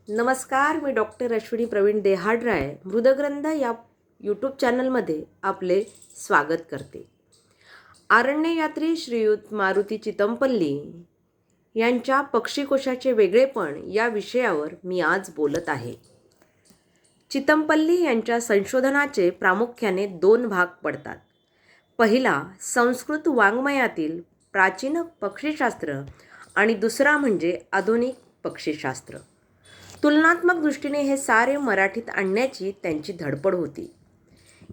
नमस्कार, मी डॉक्टर अश्विनी प्रवीण देहाडराय मृदग्रंथ या यूट्यूब चॅनलमध्ये आपले स्वागत करते. अरण्ययात्री श्रीयुत मारुती चितमपल्ली यांच्या पक्षीकोशाचे वेगळेपण या विषयावर मी आज बोलत आहे. चितमपल्ली यांच्या संशोधनाचे प्रामुख्याने 2 भाग पडतात. पहिला संस्कृत वाङ्मयातील प्राचीन पक्षीशास्त्र आणि दुसरा म्हणजे आधुनिक पक्षीशास्त्र. तुलनात्मक दृष्टीने हे सारे मराठीत आणण्याची त्यांची धडपड होती.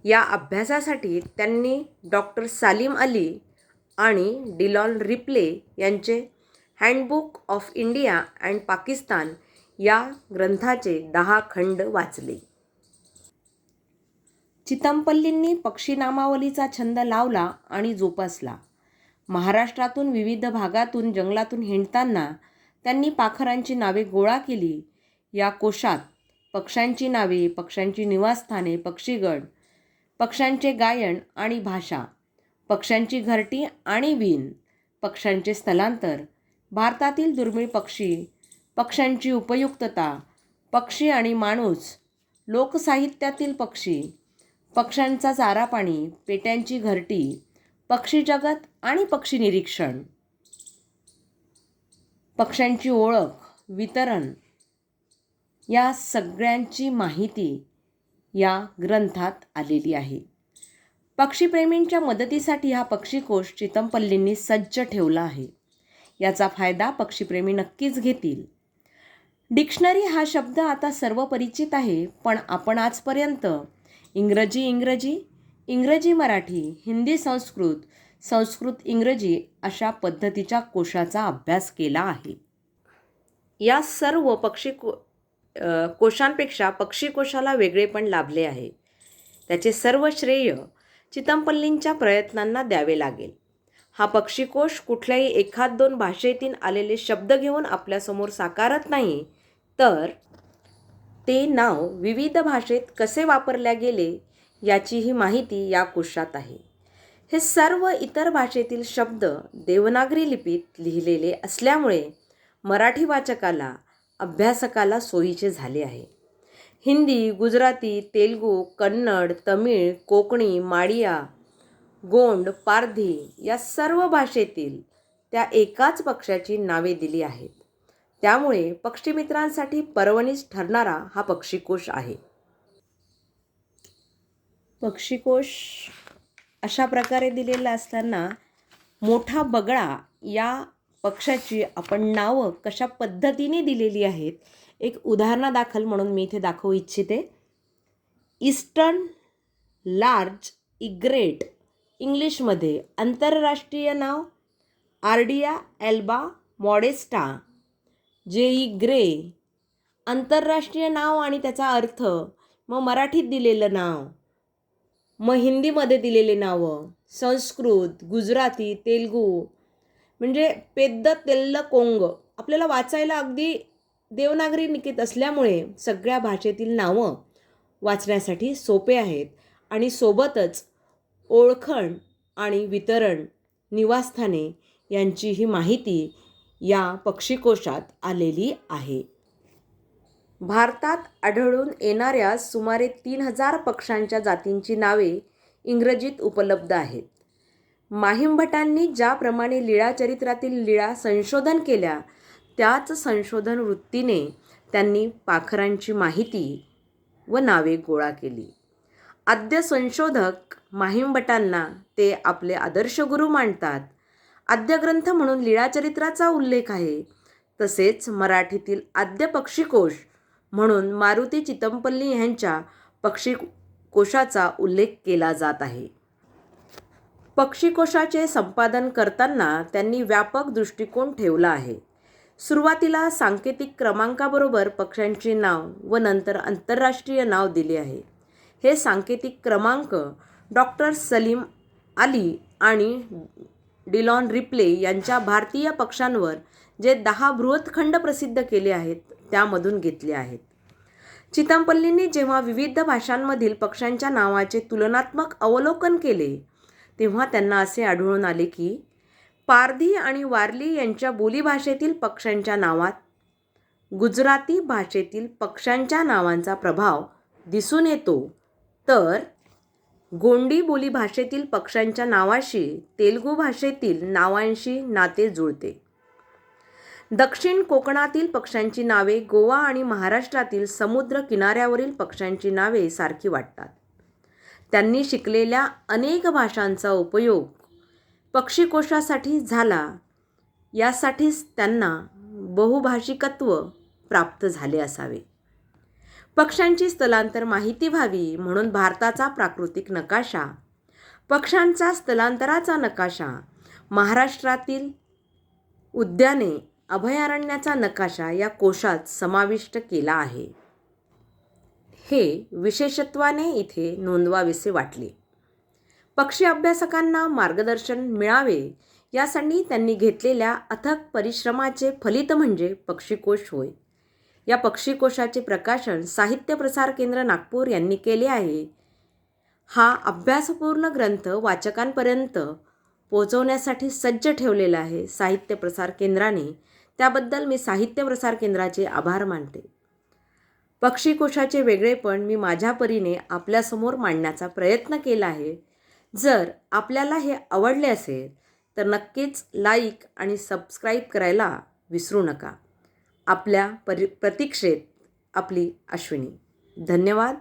या अभ्यासासाठी त्यांनी डॉक्टर सालीम अली आणि डिलॉन रिप्ले यांचे handbook of India and Pakistan या ग्रंथाचे 10 खंड वाचले. चितमपल्लींनी पक्षी नामावलीचा छंद लावला आणि जोपासला. महाराष्ट्रातून विविध भागातून जंगलातून हिंडताना त्यांनी पाखरांची नावे गोळा केली. या कोशात पक्ष्यांची नावे, पक्ष्यांची निवासस्थाने, पक्षीगण, पक्ष्यांचे गायन आणि भाषा, पक्ष्यांची घरटी आणि वीण, पक्ष्यांचे स्थलांतर, भारतातील दुर्मिळ पक्षी, पक्ष्यांची उपयुक्तता, पक्षी आणि माणूस, लोकसाहित्यातील पक्षी, पक्ष्यांचा चारापाणी, पेट्यांची घरटी, पक्षी जगत आणि पक्षी निरीक्षण, पक्ष्यांची ओळख, वितरण या सगळ्यांची माहिती या ग्रंथात आलेली आहे. पक्षीप्रेमींच्या मदतीसाठी हा पक्षीकोश चितमपल्लींनी सज्ज ठेवला आहे. याचा फायदा पक्षीप्रेमी नक्कीच घेतील. डिक्शनरी हा शब्द आता सर्व परिचित आहे, पण आपण आजपर्यंत इंग्रजी मराठी, हिंदी संस्कृत, संस्कृत इंग्रजी अशा पद्धतीच्या कोशाचा अभ्यास केला आहे. या सर्व कोशांपेक्षा पक्षीकोशाला वेगळेपण लाभले आहे. त्याचे सर्व श्रेय चितमपल्लींच्या प्रयत्नांना द्यावे लागेल. हा पक्षीकोश कुठल्याही 1-2 भाषेतील आलेले शब्द घेऊन आपल्यासमोर साकारत नाही, तर ते नाव विविध भाषेत कसे वापरल्या गेले याचीही माहिती या कोशात आहे. हे सर्व इतर भाषेतील शब्द देवनागरी लिपीत लिहिलेले असल्यामुळे मराठी वाचकाला, अभ्यासकाला सोयीचे झाले आहे. हिंदी, गुजराती, तेलुगू, कन्नड, तमिळ, कोकणी, माडिया, गोंड, पारधी या सर्व भाषेतील त्या एकाच पक्ष्याची नावे दिली आहेत. त्यामुळे पक्षीमित्रांसाठी पर्वणीच ठरणारा हा पक्षीकोश आहे. पक्षीकोश अशा प्रकारे दिलेला असताना मोठा बगळा या पक्षाची आपण नावं कशा पद्धतीने दिलेली आहेत, एक उदाहरणादाखल म्हणून मी इथे दाखवू इच्छिते. ईस्टर्न लार्ज इग्रेट इंग्लिशमध्ये आंतरराष्ट्रीय नाव आर्डिया एल्बा मॉडेस्टा जेई ग्रे. आंतरराष्ट्रीय नाव आणि त्याचा अर्थ, मग मराठीत दिलेलं नाव, मग हिंदीमध्ये दिलेले नावं, संस्कृत, गुजराती, तेलुगू म्हणजे पेद्द तेल्ल कोंग. आपल्याला वाचायला अगदी देवनागरी लिपीत असल्यामुळे सगळ्या भाषेतील नावं वाचण्यासाठी सोपे आहेत आणि सोबतच ओळखण आणि वितरण, निवासस्थाने यांचीही माहिती या पक्षीकोशात आलेली आहे. भारतात आढळून येणाऱ्या सुमारे 3000 पक्ष्यांच्या जातींची नावे इंग्रजीत उपलब्ध आहेत. माहीम भटांनी ज्याप्रमाणे लीळाचरित्रातील लीळा संशोधन केल्या, त्याच संशोधन वृत्तीने त्यांनी पाखरांची माहिती व नावे गोळा केली. आद्य संशोधक माहीम भटांना ते आपले आदर्श गुरु मानतात. आद्य ग्रंथ म्हणून लीळाचरित्राचा उल्लेख आहे. तसेच मराठीतील आद्य पक्षीकोश म्हणून मारुती चितमपल्ली यांच्या पक्षीकोशाचा उल्लेख केला जात आहे. पक्षीकोशाचे संपादन करताना त्यांनी व्यापक दृष्टिकोन ठेवला आहे. सुरुवातीला सांकेतिक क्रमांकाबरोबर पक्ष्यांचे नाव व नंतर आंतरराष्ट्रीय नाव दिले आहे. हे सांकेतिक क्रमांक डॉक्टर सलीम अली आणि डिलॉन रिप्ले यांच्या भारतीय पक्ष्यांवर जे 10 बृहत्खंड प्रसिद्ध केले आहेत त्यामधून घेतले आहेत. चितमपल्लींनी जेव्हा विविध भाषांमधील पक्ष्यांच्या नावाचे तुलनात्मक अवलोकन केले, तेव्हा त्यांना असे आढळून आले की पारधी आणि वारली यांच्या बोलीभाषेतील पक्ष्यांच्या नावात गुजराती भाषेतील पक्ष्यांच्या नावांचा प्रभाव दिसून येतो, तर गोंडी बोली भाषेतील पक्ष्यांच्या नावाशी तेलुगू भाषेतील नावांशी नाते जुळते. दक्षिण कोकणातील पक्ष्यांची नावे गोवा आणि महाराष्ट्रातील समुद्र किनाऱ्यावरील पक्ष्यांची नावे सारखी वाटतात. त्यांनी शिकलेल्या अनेक भाषांचा उपयोग पक्षीकोशासाठी झाला, यासाठीच त्यांना बहुभाषिकत्व प्राप्त झाले असावे. पक्ष्यांची स्थलांतर माहिती व्हावी म्हणून भारताचा प्राकृतिक नकाशा, पक्ष्यांचा स्थलांतराचा नकाशा, महाराष्ट्रातील उद्याने, अभयारण्याचा नकाशा या कोशात समाविष्ट केला आहे. हे विशेषत्वाने इथे नोंदवावेसे वाटले. पक्षी अभ्यासकांना मार्गदर्शन मिळावे यासाठी त्यांनी घेतलेल्या अथक परिश्रमाचे फलित म्हणजे पक्षीकोश होय. या पक्षीकोशाचे प्रकाशन साहित्य प्रसार केंद्र नागपूर यांनी केले आहे. हा अभ्यासपूर्ण ग्रंथ वाचकांपर्यंत पोहोचवण्यासाठी सज्ज ठेवलेला आहे साहित्य प्रसार केंद्राने. त्याबद्दल मी साहित्य प्रसार केंद्राचे आभार मानते. पक्षीकोशाचे वेगळेपण मी माझ्या परीने आपल्यासमोर मांडण्याचा प्रयत्न केला आहे. जर आपल्याला हे आवडले असेल तर नक्कीच लाईक आणि सबस्क्राईब करायला विसरू नका. आपल्या प्रतीक्षेत आपली अश्विनी. धन्यवाद.